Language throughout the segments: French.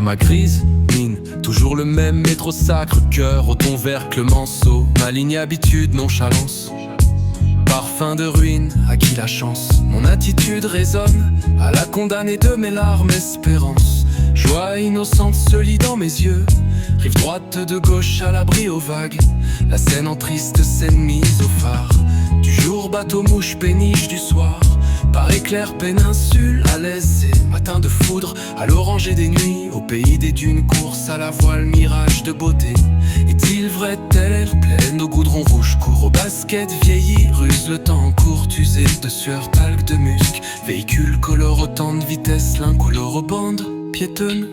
ma grise mine, toujours le même métro sacre, cœur au ton vert Clemenceau, ma ligne habitude nonchalance. Parfum de ruine, à qui la chance? Mon attitude résonne à la condamnée de mes larmes, espérance. Joie innocente se lit dans mes yeux, rive droite de gauche à l'abri aux vagues. La scène en triste scène mise au phare. Du jour bateau mouche péniche du soir. Par éclair péninsule à l'aise et matin de foudre. À l'oranger des nuits, au pays des dunes, course à la voile, mirage de beauté. Est-il vrai tel pleine au goudron rouge, court au basket vieilli, ruse le temps en court, usé de sueur, talc de musc. Véhicule colore autant de vitesse, l'incolore aux bandes piétonne,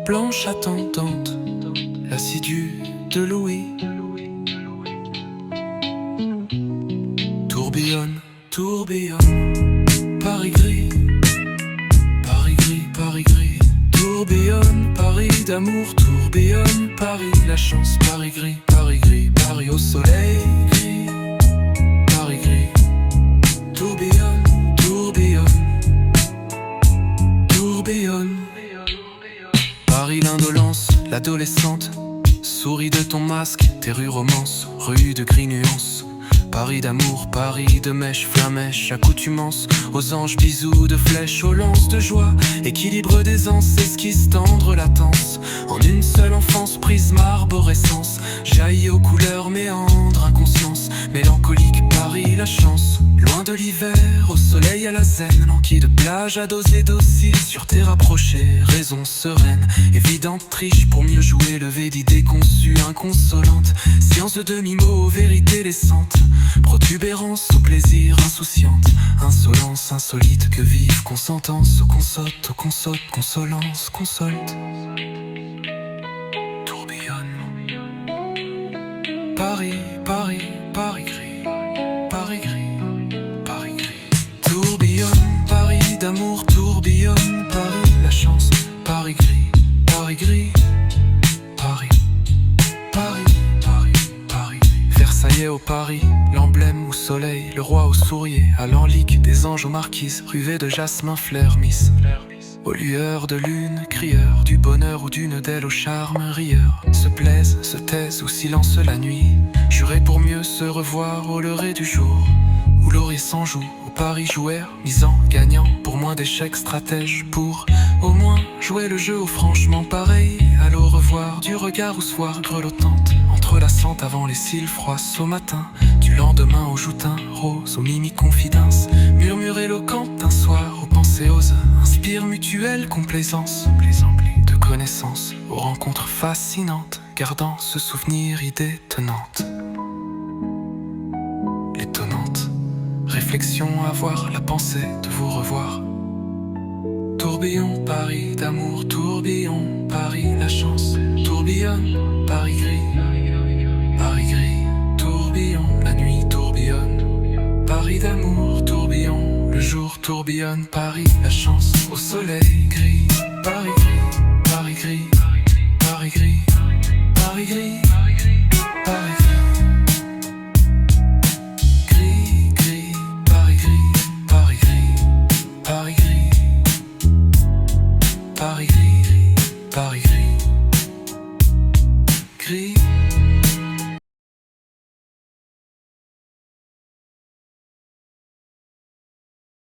blanche attendante, l'assidue de Louis. Tourbillonne, tourbillonne, Paris gris, Paris gris, Paris gris. Tourbillonne, Paris d'amour, tourbillonne, Paris la chance, Paris gris, Paris gris, Paris au soleil gris, Paris gris. Tourbillonne, tourbillonne, tourbillonne. Paris l'indolence, l'adolescente, souris de ton masque, terreur romance, rue de gris nuances. Paris d'amour, Paris de mèche, flamèche, accoutumance aux anges, bisous de flèches, aux lances de joie, équilibre d'aisance, esquisse tendre latence. En une seule enfance, prisme arborescence, jaillit aux couleurs, méandre, inconscience, mélancolique, Paris la chance. Loin de l'hiver, au soleil à la zen, lanquille plage à doser docile, sur tes rapprochés, raison sereine, évidente, triche pour mieux jouer, lever d'idées conçues, inconsolentes, science de demi-mot, vérité laissante, protubérance au plaisir, insouciante, insolence insolite que vive, consentance, au consote, consolance, consolte. Tourbillonne, Paris, Paris, Paris gris, Paris gris, Paris gris. Tourbillonne, Paris d'amour, tourbillonne, Paris la chance, Paris gris, Paris gris, Paris, Paris, Paris, Paris. Versailles au Paris, l'emblème au soleil, le roi au sourrier, à l'enlique des anges aux marquises, ruvée de jasmin, flair miss. Aux lueurs de lune, crieurs du bonheur ou d'une d'elle au charme rieur, se plaisent, se taisent ou silence la nuit, jurés pour mieux se revoir au lever du jour, où laurier s'en joue, au Paris joueur, misant, gagnant, pour moins d'échecs stratèges, pour au moins jouer le jeu au franchement pareil, à l'au revoir du regard au soir grelottante, entrelaçante avant les cils froisses au matin, du lendemain au joutin rose, aux mimiques confidences, murmure éloquente d'un soir, aux pensées oses, inspire mutuelle complaisance, plaisant-pli de connaissances, aux rencontres fascinantes, gardant ce souvenir idée tenante. L'étonnante réflexion à voir, la pensée de vous revoir. Tourbillon, Paris d'amour, tourbillon, Paris la chance, tourbillonne, Paris gris, Paris gris, tourbillon, la nuit tourbillonne, Paris d'amour, tourbillon, le jour tourbillonne, Paris la chance, au soleil gris, Paris gris, Paris gris, Paris gris, Paris gris.